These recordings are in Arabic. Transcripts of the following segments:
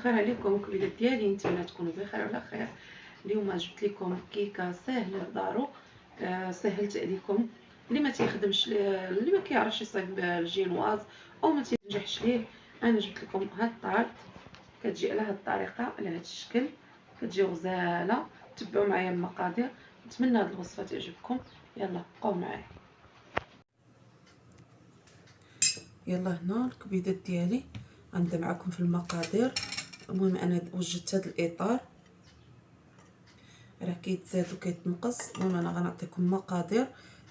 الخير عليكم الكبيدات ديالي، نتمنى تكونوا بخير وعلى خير. اليوم جبت لكم كيكه ساهله لدارو. سهلت عليكم اللي ما تيخدمش، اللي ما كيعرفش يصايب الجينواز او ما تينجحش ليه. انا جبت لكم هاد الطارت، كتجي على هاد الطريقه، على هاد الشكل، كتجي غزاله. تبعوا معايا المقادير، نتمنى هاد الوصفه تعجبكم. يلا بقاو معايا. يلا هنا الكبيدات ديالي غنبدا معكم في المقادير. المهم انا وجدت هذا الاطار، راه كيتزاد وكيتنقص. المهم انا غنعطيكم مقادير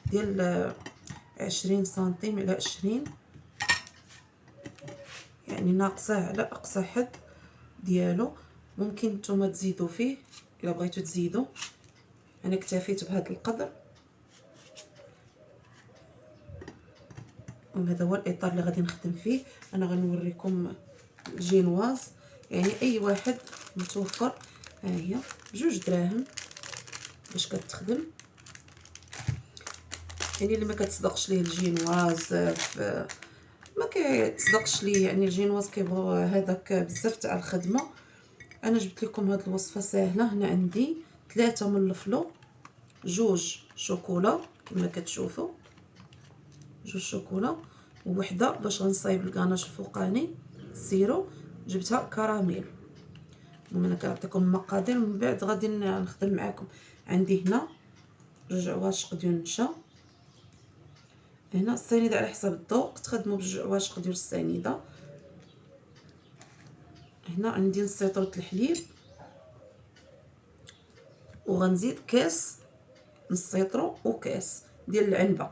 ديال 20 سنتيم على 20، يعني ناقصه على اقصى حد ديالو. ممكن نتوما تزيدوا فيه الا بغيتوا تزيدوا، انا اكتفيت بهذا القدر. وهذا هو الاطار اللي غادي نخدم فيه. انا غنوريكم الجينواز، يعني اي واحد متوفر. ها هي 2 دراهم باش كتخدم. يعني اللي ما كتصدقش ليه الجينواز ما كيتصدقش ليه، يعني الجينواز كيبغيو هذاك بزاف تاع الخدمه. انا جبت لكم هذه الوصفه ساهله. هنا عندي 3 من الفلو، 2 شوكولا كما كتشوفوا، 2 شوكولا، ووحده باش غنصايب الكاناج الفوقاني السيرو جبتها كراميل. المهم انا كنعطيكم المقادير من بعد غادي نخدم معاكم. عندي هنا 2 عواشق ديال النشا. هنا السنيده على حسب الذوق، تخدموا ب2 عواشق ديال السنيده. هنا عندي نص لتر الحليب، وغنزيد كاس نص لتر وكاس ديال العنبه.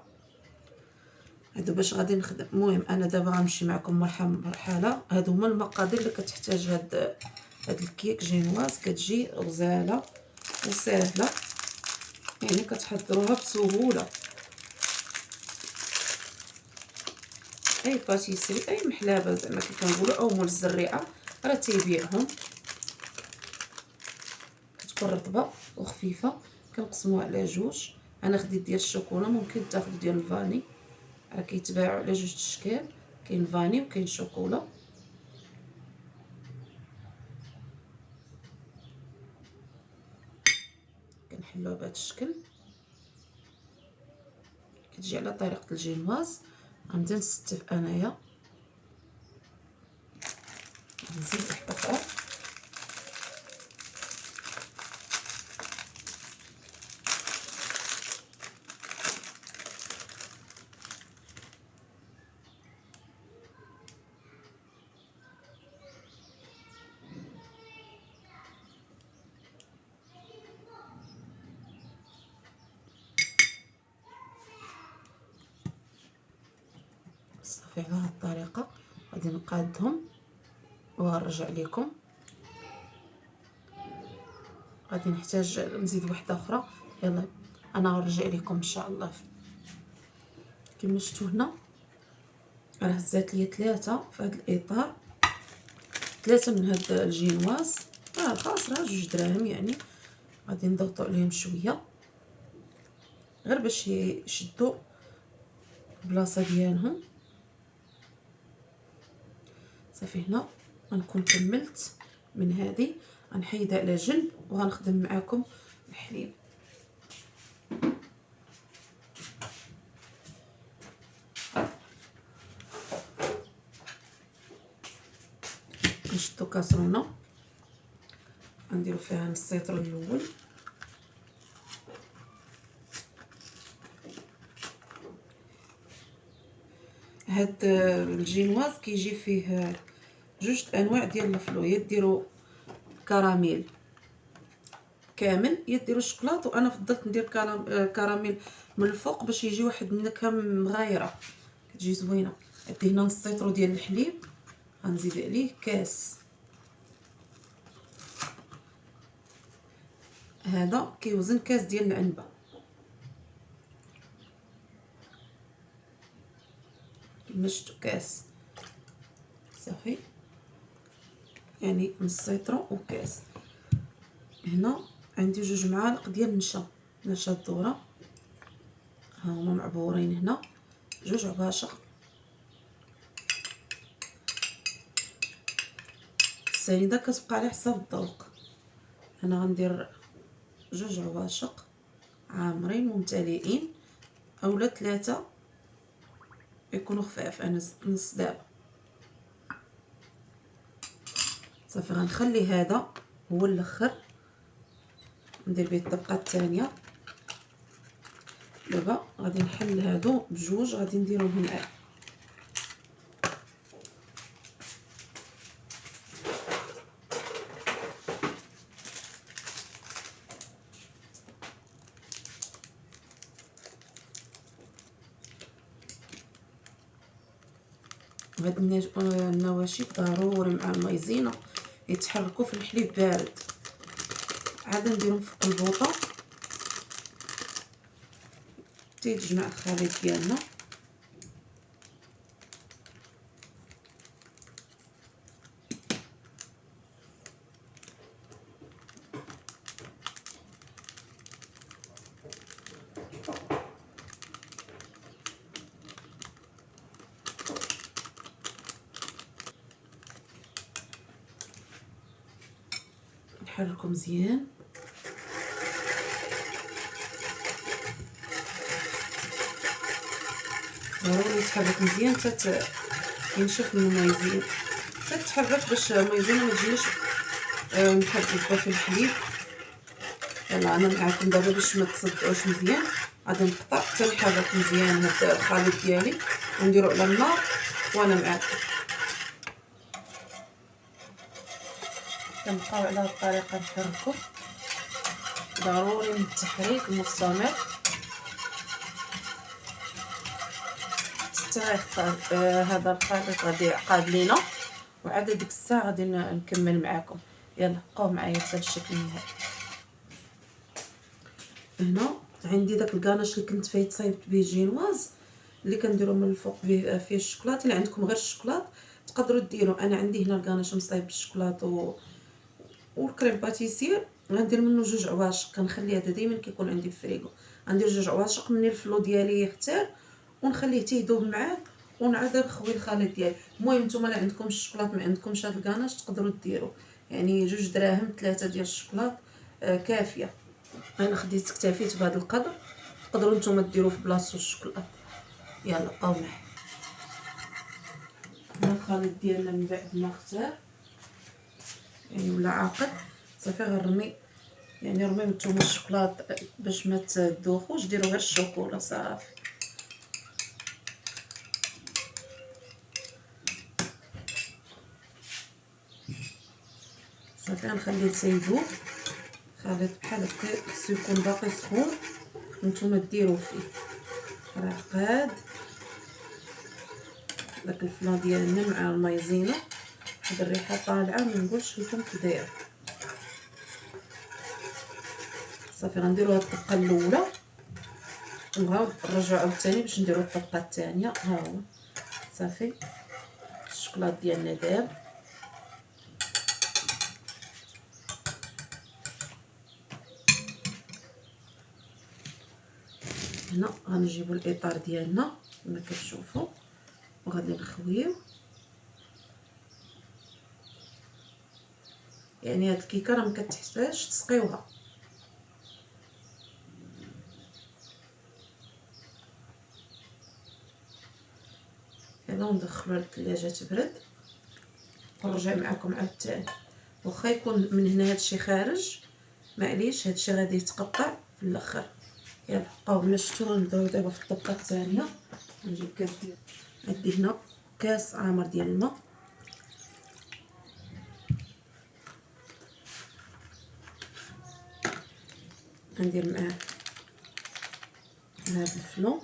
هادو باش غادي نخدم. المهم انا دابا غنمشي معكم مرحله مرحله. هادو هما المقادير اللي كتحتاج هاد الكيك جينواز. كتجي غزاله وسهله، يعني كتحضروها بسهوله. اي باتيسري، اي محلابه زعما كي كنقولوا، او مول الزريعه راه تيبيعهم. كتكون رطبه وخفيفه. كنقسموها على 2. انا خديت ديال الشوكولا، ممكن تاخذوا ديال الفاني، راه كيتباعوا على 2 اشكال، كاين فاني وكاين شوكولا. كنحلوها بهذا الشكل. كتجي على طريقه الجينواز. غنبدا نستف انايا، نزيد واحده اخرى. صافي على هاد الطريقه غادي نقادهم وغنرجع لكم. غادي نحتاج نزيد واحده اخرى. يلا انا غنرجع لكم ان شاء الله. كما شفتوا هنا راه هزات ليا 3 في هذا الاطار، 3 من هاد الجينواز. خلاص راه 2 دراهم، يعني غادي نضغطوا عليهم شويه غير باش يشدوا البلاصه ديالهم. صافي هنا غنكون كملت من هذه. غنحيدها على جنب وغنخدم معكم الحليب. نشدو كاسرونه غنديرو فيها نص لتر الاول. هاد الجينواز كيجي فيه 2 انواع ديال الفلو، يا ديروا كراميل كامل يا ديروا شوكولاط. وانا فضلت ندير كراميل من الفوق باش يجي واحد النكهه مغايره، كتجي زوينه. عندي هنا نص لتر ديال الحليب، غنزيد عليه كاس. هذا كيوزن كاس ديال العنبه. كما شفتوا كاس، صافي يعني نص لتر وكاس. هنا عندي 2 معالق ديال نشا الذره، ها هما معبورين هنا. 2 عباشق السنيده كتبقى على حساب الذوق. انا غندير 2 عواشق عامرين ممتلئين اولا 3 يكونوا خفاف. انا زدت نص دابا صافي. غنخلي هذا هو الاخر، ندير به الطبقه الثانيه. دابا غادي نحل هادو بجوج، غادي نديرهم هنا. هاد النواشف ضروري مع المايزينا يتحركوا في الحليب بارد. عاد نديرهم في القلبوطه تيتجمع الخليط ديالنا. نحركو مزيان. ضروري يتحرك مزيان حتى ينشف من المايزين، تتحرك باش المايزينا ما تجيش محبوبه في الحليب. يلا انا معاكم دابا باش ما تصدعوش مزيان. غادي نقطع تنحرك مزيان هاد الخليط ديالي ونديرو على النار وانا معاكم. كنبقاو على هاد الطريقه نحركو، ضروري من التحريك المستمر حتى هذا الخليط غادي يعقد لينا. وعاد ديك الساعه غادي نكمل معاكم. يلا بقاو معايا حتى الشكل النهائي. هنا عندي داك الكاناش اللي كنت فايت صايبت به جينواز اللي كنديرو من الفوق فيه الشوكولات. الا عندكم غير الشوكولات تقدروا ديروا. انا عندي هنا الكاناش مصايب بالشوكولات والكريم باتيسير. غندير منه 2 عواشق. كنخلي هذا دائما كيكون عندي في الفريغو. غندير 2 عواشق من الفلو ديالي يختار ونخليه تيذوب معاه ونعاد نخوي الخليط ديالي. المهم نتوما الا عندكم الشوكولات ما عندكمش هذا الكاناش تقدروا ديروا يعني 2 دراهم 3 ديال الشوكولات كافيه. انا خديت اكتفيت بهذا القدر، تقدروا نتوما ديروا في بلاصتو الشوكولات. يلا بقاو معايا. هنا الخليط ديالنا من بعد ما اختار يعني ولا عاقد صافي غنرمي يعني رميو نتوما الشوكولات باش ما تدوخوش. ديروا غير الشوكولا صافي. صافي غنخليه تيذوب خليط بحال هكا. خصو يكون باقي سخون نتوما ديروا فيه راه قاد داك الفلا ديالنا مع المايزينا. هاد الريحه طالعه ما نقولش لكم كي داير. صافي غنديروا هاد الطبقه الاولى ونعاود نرجعوا عاوتاني باش نديروا الطبقه الثانيه. ها هو صافي الشوكولات ديالنا داب. هنا غنجيبوا الاطار ديالنا كما كتشوفوا وغادي نخويو. يعني هاد الكيكه راه مكتحتاجش تسقيوها. يلا وندخلوها للثلاجه تبرد ونرجع معكم عاوتاني. واخا يكون من هنا هادشي خارج معليش هادشي غادي يتقطع في الاخر. يلا بقاو بلا شفتوا. غنبداو دابا في الطبقه الثانيه. نجيب كاس ديال عندي هنا كاس عامر ديال الماء. غندير معاه هذا الفلو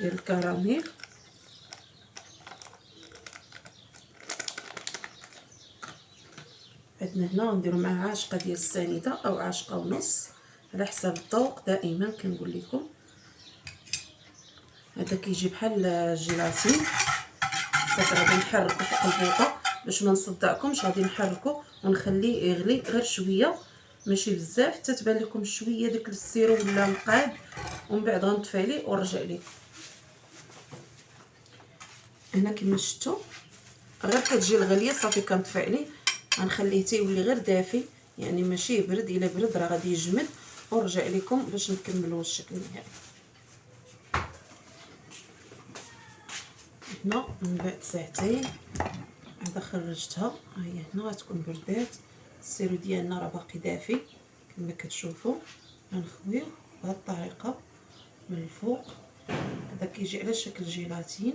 ديال الكراميل. عندنا هنا غنديرو معاه عاشقه ديال السنيده او عاشقه ونص على حساب الذوق. دائما كنقول لكم هذا كيجي بحال الجيلاتين. صافي غادي نحركو في القلبوطه باش ما نصدعكمش. غادي نحركو ونخليه يغلي غير شويه ماشي بزاف حتى تبان لكم شويه داك السيرو ولا مقاد. ومن بعد غنطفي عليه ونرجع لكم. هنا كما شفتوا غير كتجي الغليه صافي كنطفي عليه، غنخليه تيولي غير دافي، يعني ماشي برد. الا برد راه غادي يجمد، ونرجع لكم باش نكملوا الشكل النهائي. هنا من بعد ساعتين عاد خرجتها، ها هي هنا غتكون بردات. السيرو ديالنا راه باقي دافي كما كتشوفوا. غنخويو بهذه الطريقه من الفوق، هذا كيجي على شكل جيلاتين.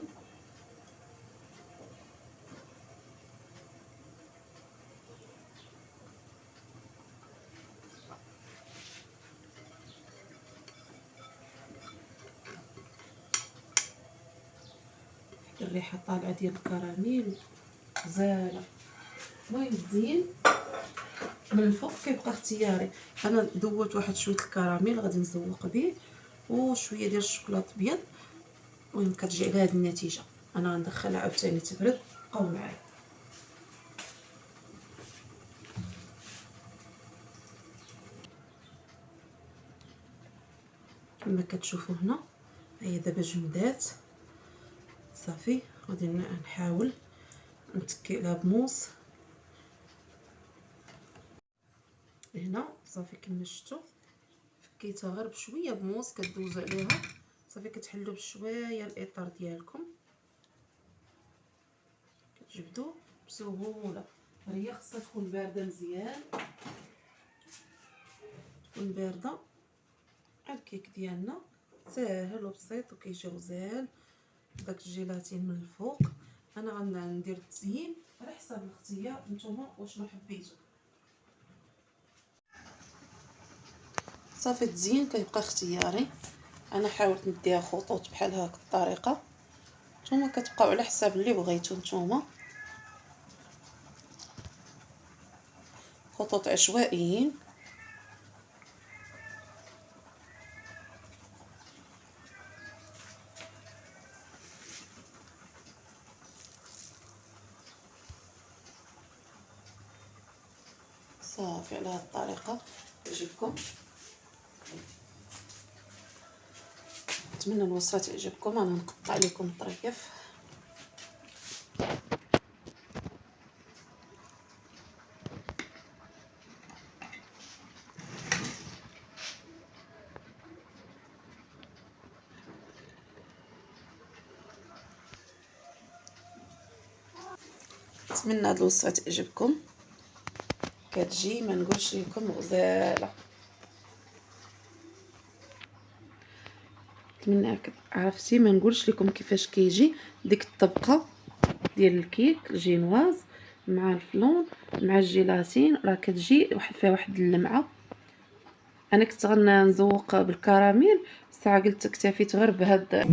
الريحه طالعه ديال الكراميل غزاله. المهم الزين من الفوق كيبقى اختياري. انا دوبت واحد شويه الكراميل غادي نزوق به وشويه ديال الشوكولاط ابيض. المهم كتجي على هذه النتيجه. انا غندخلها عاوتاني تبرد. بقاو معايا. كما كتشوفوا هنا هي دابا جمدات صافي. غادي نحاول نتكي عليها بموس. هنا صافي كما شفتوا فكيتها غير بشويه بموس، كدوزوا عليها صافي كتحلوا بشويه الاطار ديالكم، كتجبدوا بسهوله. هي خصها تكون بارده مزيان، تكون بارده. الكيك ديالنا ساهل وبسيط وكيجي غزال. داك الجيلاتين من الفوق انا غندير التزيين على حساب الاختيار، نتوما واشنو حبيتو. صافي التزيين كيبقى اختياري. انا حاولت نديها خطوط بحال هاك الطريقه، نتوما كتبقاو على حساب اللي بغيتو. نتوما خطوط عشوائيين. صافي على هذه الطريقه تعجبكم. نتمنى الوصفه تعجبكم. انا نقطع لكم الطريف. نتمنى هذه الوصفه تعجبكم. كتجي ما نقولش لكم غزاله. نتمنى عرفتي ما نقولش لكم كيفاش كيجي ديك الطبقه ديال الكيك الجينواز مع الفلون مع الجيلاتين، راه كتجي فيها واحد اللمعه. انا كنت غنزوق بالكراميل بصح قلت اكتفيت غير بهاد